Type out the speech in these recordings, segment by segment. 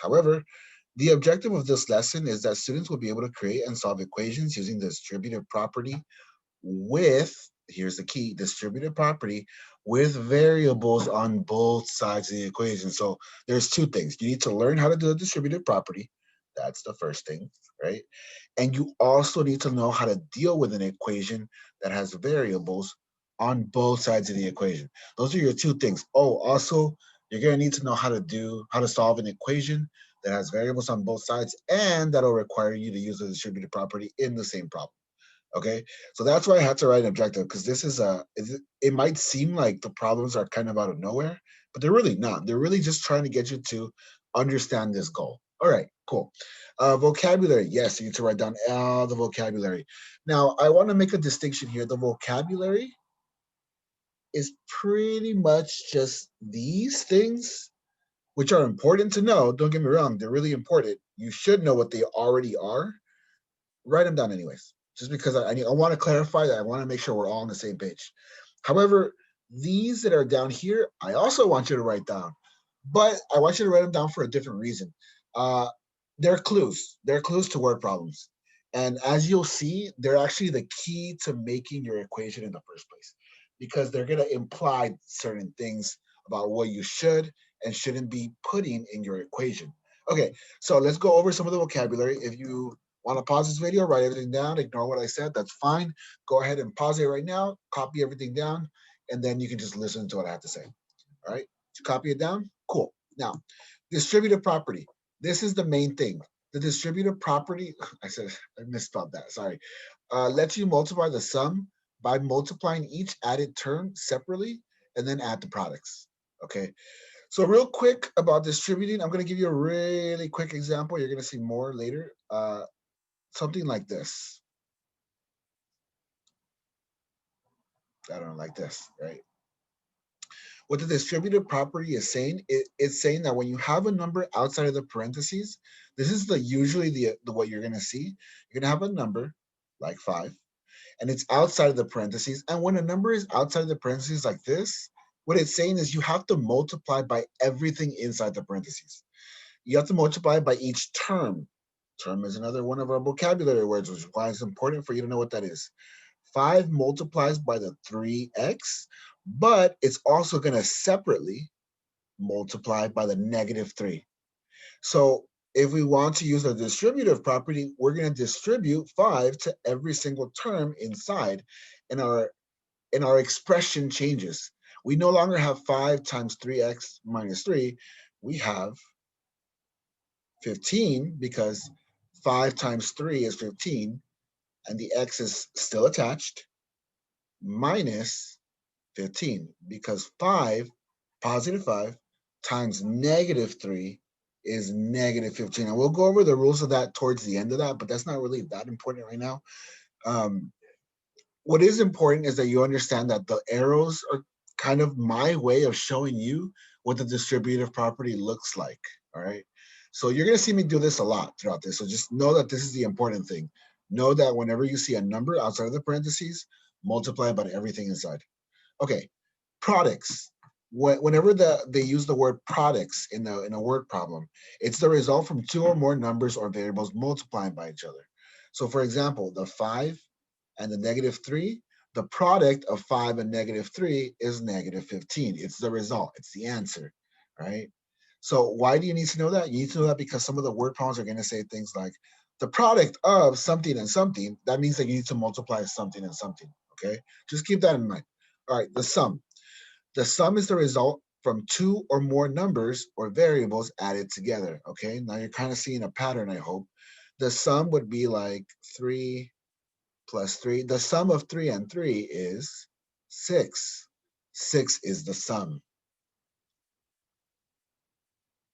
However, the objective of this lesson is that students will be able to create and solve equations using the distributive property with, here's the key, distributive property with variables on both sides of the equation. So there's two things. You need to learn how to do the distributive property. That's the first thing, right? And you also need to know how to deal with an equation that has variables on both sides of the equation. Those are your two things. Oh, also, you're going to need to know how to solve an equation that has variables on both sides, and that'll require you to use the distributive property in the same problem. Okay, so that's why I had to write an objective, because this is it might seem like the problems are kind of out of nowhere, but they're really not. They're really just trying to get you to understand this goal. All right, cool. Vocabulary, yes, you need to write down all the vocabulary. Now, I want to make a distinction here. The vocabulary is pretty much just these things, which are important to know. Don't get me wrong, they're really important. You should know what they already are. Write them down anyways, just because I want to clarify that. I want to make sure we're all on the same page. However, these that are down here, I also want you to write down, but I want you to write them down for a different reason. Uh, they're clues. They're clues to word problems. And as you'll see, they're actually the key to making your equation in the first place, because they're going to imply certain things about what you should and shouldn't be putting in your equation. Okay, so let's go over some of the vocabulary. If you want to pause this video, write everything down, ignore what I said, that's fine. Go ahead and pause it right now, copy everything down, and then you can just listen to what I have to say. All right, to copy it down, cool. Now, distributive property. This is the main thing. The distributive property, I said, I misspelled that, sorry. Lets you multiply the sum by multiplying each added term separately and then add the products. Okay, so real quick about distributing, I'm going to give you a really quick example. You're going to see more later. Something like this. I don't know, like this, right? What the distributive property is saying, it's saying that when you have a number outside of the parentheses, this is usually the what you're going to see. You're going to have a number like 5, and it's outside of the parentheses. And when a number is outside of the parentheses like this, what it's saying is you have to multiply by everything inside the parentheses. You have to multiply by each term. Term is another one of our vocabulary words, which is why it's important for you to know what that is. 5 multiplies by the 3x, but it's also going to separately multiply by the negative 3. So if we want to use the distributive property, we're going to distribute 5 to every single term inside, and our expression changes. We no longer have 5 times 3x minus 3. We have 15, because 5 times 3 is 15, and the x is still attached, minus 15, because 5, positive 5, times negative 3 is negative 15. And we'll go over the rules of that towards the end of that, but that's not really that important right now. Um, what is important is that you understand that the arrows are kind of my way of showing you what the distributive property looks like. All right. So you're going to see me do this a lot throughout this. So just know that this is the important thing. Know that whenever you see a number outside of the parentheses, multiply by everything inside. Okay. Products. Whenever they use the word products in a word problem, it's the result from two or more numbers or variables multiplying by each other. So for example, the 5 and the negative 3, the product of 5 and negative 3 is negative 15. It's the result, it's the answer, right? So why do you need to know that? You need to know that because some of the word problems are going to say things like the product of something and something. That means that you need to multiply something and something, okay? Just keep that in mind. All right, the sum. The sum is the result from two or more numbers or variables added together, okay? Now you're kind of seeing a pattern, I hope. The sum would be like 3 plus 3. The sum of 3 and 3 is 6. 6 is the sum,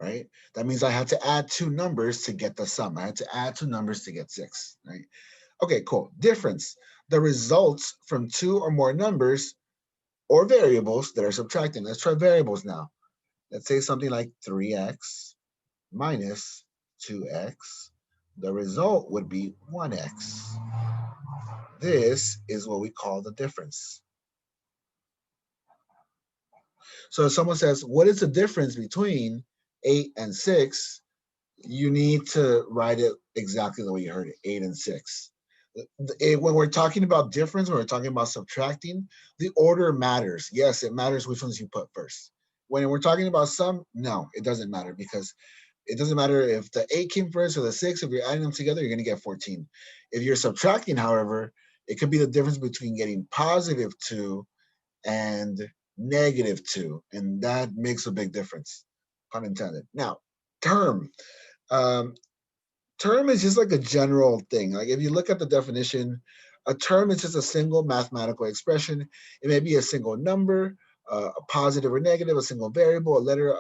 right? That means I had to add two numbers to get the sum. I had to add two numbers to get 6, right? Okay, cool. Difference. The results from two or more numbers or variables that are subtracting. Let's try variables now. Let's say something like 3x minus 2x. The result would be 1x. This is what we call the difference. So if someone says, what is the difference between 8 and 6, you need to write it exactly the way you heard it, 8 and 6. When we're talking about difference, when we're talking about subtracting, the order matters. Yes, it matters which ones you put first. When we're talking about sum, no, it doesn't matter, because it doesn't matter if the 8 came first or the 6. If you're adding them together, you're going to get 14. If you're subtracting, however, it could be the difference between getting positive 2 and negative 2. And that makes a big difference, pun intended. Now, term. Um, term is just like a general thing. Like if you look at the definition, a term is just a single mathematical expression. It may be a single number, a positive or negative, a single variable, a letter,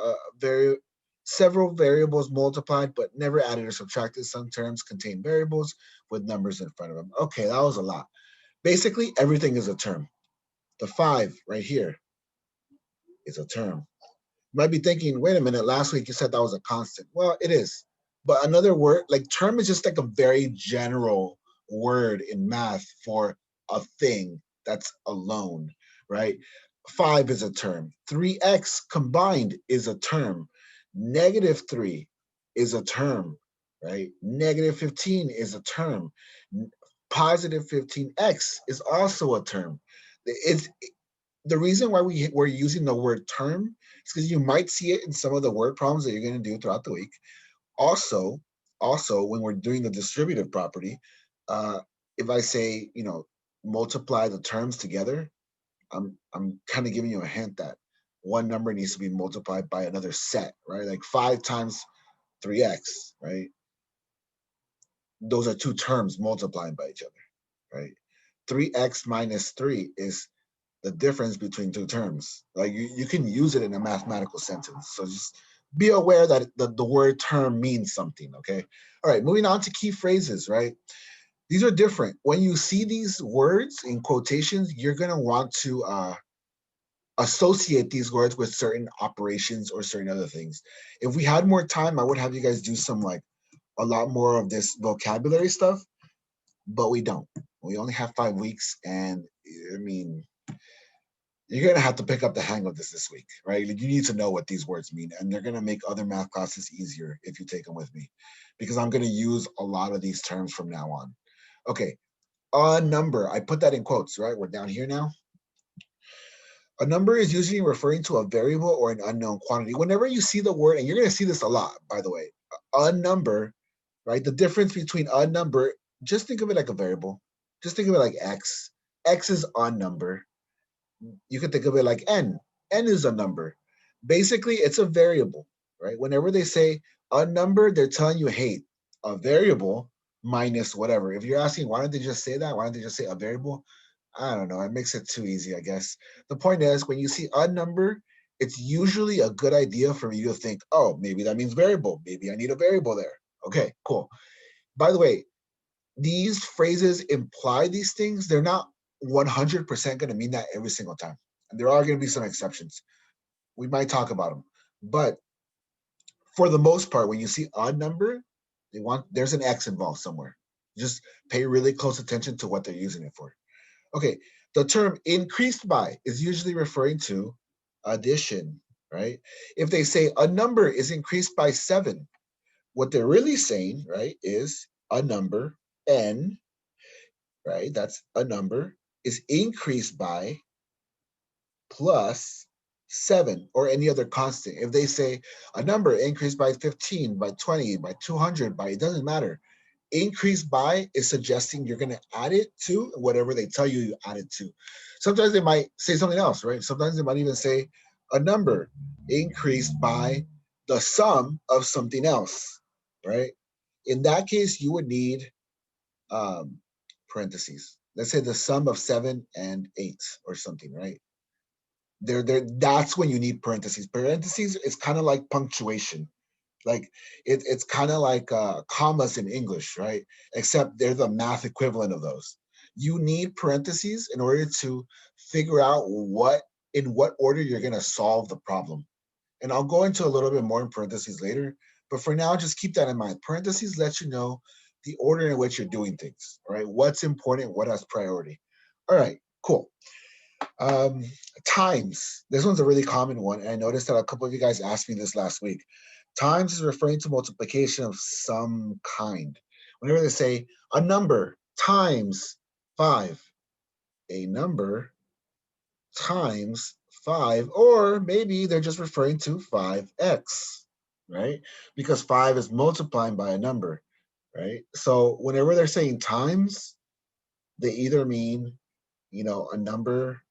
several variables multiplied but never added or subtracted. Some terms contain variables with numbers in front of them. Okay, that was a lot. Basically, everything is a term. The 5 right here is a term. You might be thinking, wait a minute, last week you said that was a constant. Well, it is. But another word, like term is just like a very general word in math for a thing that's alone, right? 5 is a term. 3x combined is a term. Negative 3 is a term, right? Negative 15 is a term. Positive 15x is also a term. It's the reason why we're using the word term is because you might see it in some of the word problems that you're going to do throughout the week. Also, when we're doing the distributive property, uh, if I say, multiply the terms together, I'm kind of giving you a hint that one number needs to be multiplied by another set, right? Like 5 times 3x, right? Those are two terms multiplying by each other, right? 3x minus 3 is the difference between two terms. Like you can use it in a mathematical sentence. So just be aware that the word term means something, okay? All right, moving on to key phrases, right? These are different. When you see these words in quotations, you're gonna want to associate these words with certain operations or certain other things. If we had more time, I would have you guys do some like a lot more of this vocabulary stuff, but we don't. We only have 5 weeks, and I mean, you're gonna have to pick up the hang of this week, right? Like, you need to know what these words mean, and they're gonna make other math classes easier if you take them with me, because I'm gonna use a lot of these terms from now on. Okay, a number. I put that in quotes, right? We're down here now. A number is usually referring to a variable or an unknown quantity. Whenever you see the word, and you're gonna see this a lot, by the way, a number, right? The difference between a number, just think of it like a variable. Just think of it like x. X is a number. You can think of it like n. N is a number. Basically, it's a variable, right? Whenever they say a number, they're telling you, hey, a variable minus whatever. If you're asking, why don't they just say that? Why don't they just say a variable? I don't know. It makes it too easy, I guess. The point is, when you see a number, it's usually a good idea for you to think, oh, maybe that means variable. Maybe I need a variable there. Okay, cool. By the way, these phrases imply these things. They're not 100% going to mean that every single time. And there are going to be some exceptions. We might talk about them. But for the most part, when you see odd number, there's an X involved somewhere. Just pay really close attention to what they're using it for. Okay, the term increased by is usually referring to addition, right? If they say a number is increased by 7, what they're really saying, right, is a number, n, right? That's a number, is increased by plus 7 or any other constant. If they say a number increased by 15, by 20, by 200, by it doesn't matter. Increased by is suggesting you're going to add it to whatever they tell you add it to. Sometimes they might say something else, right? Sometimes they might even say a number increased by the sum of something else, right? In that case, you would need um, parentheses. Let's say the sum of 7 and 8 or something, right? That's when you need parentheses. Parentheses is kind of like punctuation. Like it's kind of like commas in English, right? Except they're the math equivalent of those. You need parentheses in order to figure out in what order you're going to solve the problem. And I'll go into a little bit more in parentheses later, but for now, just keep that in mind. Parentheses let you know the order in which you're doing things, all right? What's important, what has priority. All right, cool. Um, times. This one's a really common one, and I noticed that a couple of you guys asked me this last week. Times is referring to multiplication of some kind. Whenever they say a number times 5, a number times 5, or maybe they're just referring to 5x, right? Because 5 is multiplying by a number, right? So whenever they're saying times, they either mean, a number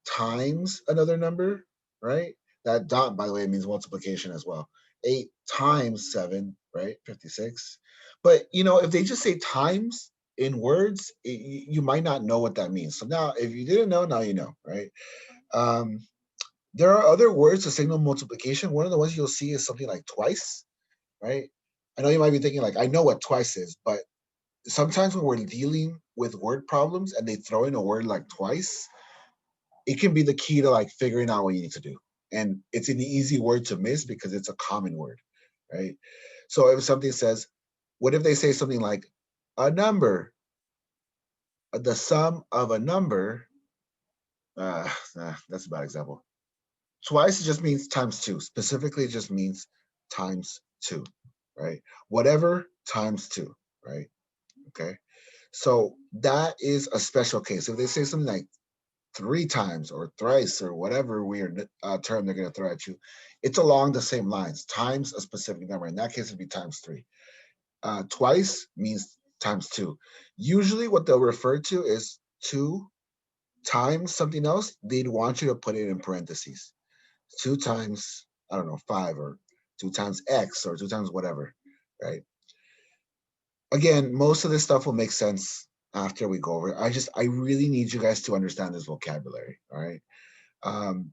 times another number, right? That dot, by the way, means multiplication as well. 8 times 7, right? 56. But, if they just say times in words, you might not know what that means. So now, if you didn't know, now you know, right? Um, there are other words to signal multiplication. One of the ones you'll see is something like twice, right? I know you might be thinking like, I know what twice is, but sometimes when we're dealing with word problems and they throw in a word like twice, it can be the key to like figuring out what you need to do. And it's an easy word to miss because it's a common word, right? So if something says, what if they say something like a number, the sum of a number, that's a bad example. Twice just means times two. Specifically, it just means times two, right? Whatever times two, right? Okay. So that is a special case. If they say something like 3 times or thrice or whatever weird term they're going to throw at you, it's along the same lines. Times a specific number. In that case, it'd be times 3. Twice means times 2. Usually, what they'll refer to is 2 times something else. They'd want you to put it in parentheses. 2 times, I don't know, 5 or 2 times X or 2 times whatever, right? Again, most of this stuff will make sense after we go over it. I really need you guys to understand this vocabulary, all right? Um,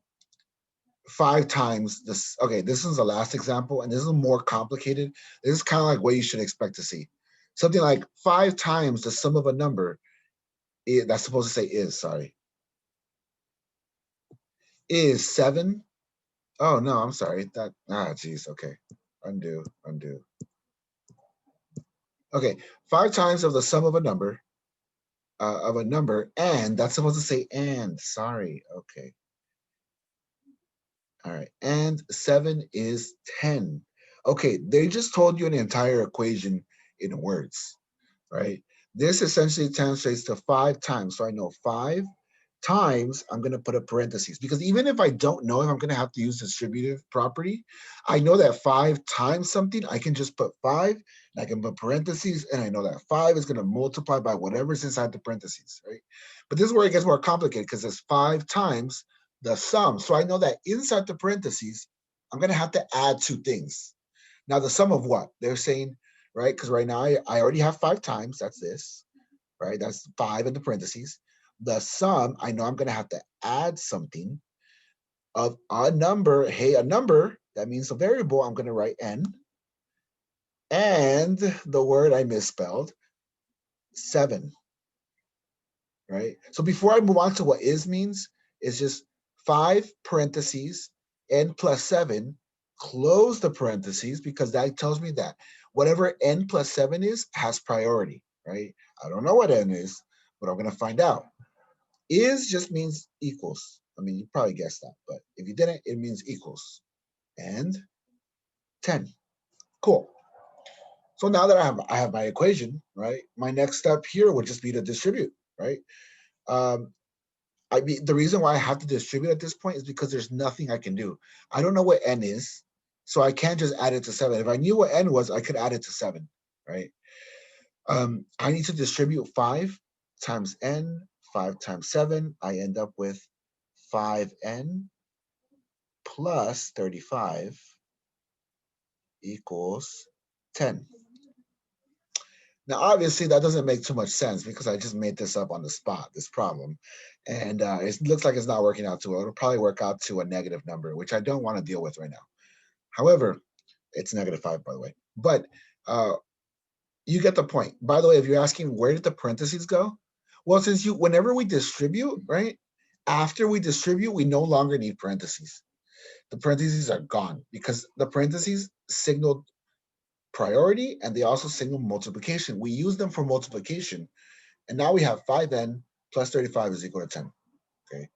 5 times this. Okay, this is the last example, and this is more complicated. This is kind of like what you should expect to see. Something like 5 times the sum of a number. That's supposed to say is, sorry. Is 7. Oh, no, I'm sorry. Geez, okay. Undo. Okay, 5 times of the sum of a number, and that's supposed to say and. Sorry, okay. All right, and 7 is 10. Okay, they just told you an entire equation in words, right? This essentially translates to 5 times. So I know 5 times, I'm going to put a parentheses, because even if I don't know if I'm going to have to use distributive property, I know that 5 times something, I can just put 5, and I can put parentheses, and I know that 5 is going to multiply by whatever's inside the parentheses, right? But this is where it gets more complicated, because it's 5 times the sum. So I know that inside the parentheses, I'm going to have to add 2 things. Now, the sum of what? They're saying, right? Because right now I already have 5 times. That's this, right? That's 5 in the parentheses. The sum, I know I'm going to have to add something of a number. Hey, a number, that means a variable. I'm going to write n. And the word I misspelled, 7, right? So before I move on to what is means, it's just 5 parentheses, n plus 7, close the parentheses, because that tells me that whatever n plus 7 is has priority, right? I don't know what n is, but I'm going to find out. Is just means equals. I mean, you probably guessed that, but if you didn't, it means equals. And 10. Cool. So now that I have my equation, right? My next step here would just be to distribute, right? Um, the reason why I have to distribute at this point is because there's nothing I can do. I don't know what n is, so I can't just add it to 7. If I knew what n was, I could add it to 7, right? I need to distribute 5 times n, 5 times 7. I end up with 5n plus 35 equals 10. Now, obviously, that doesn't make too much sense because I just made this up on the spot, this problem. And it looks like it's not working out too well. It'll probably work out to a negative number, which I don't want to deal with right now. However, it's -5, by the way. But you get the point. By the way, if you're asking where did the parentheses go? Well, whenever we distribute, right? After we distribute, we no longer need parentheses. The parentheses are gone because the parentheses signaled priority and they also signal multiplication. We use them for multiplication. And now we have 5n plus 35 is equal to 10. Okay.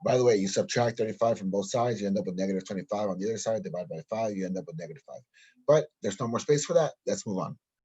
By the way, you subtract 35 from both sides, you end up with -25 on the other side. Divide by 5, you end up with -5. but there's no more space for that. Let's move on.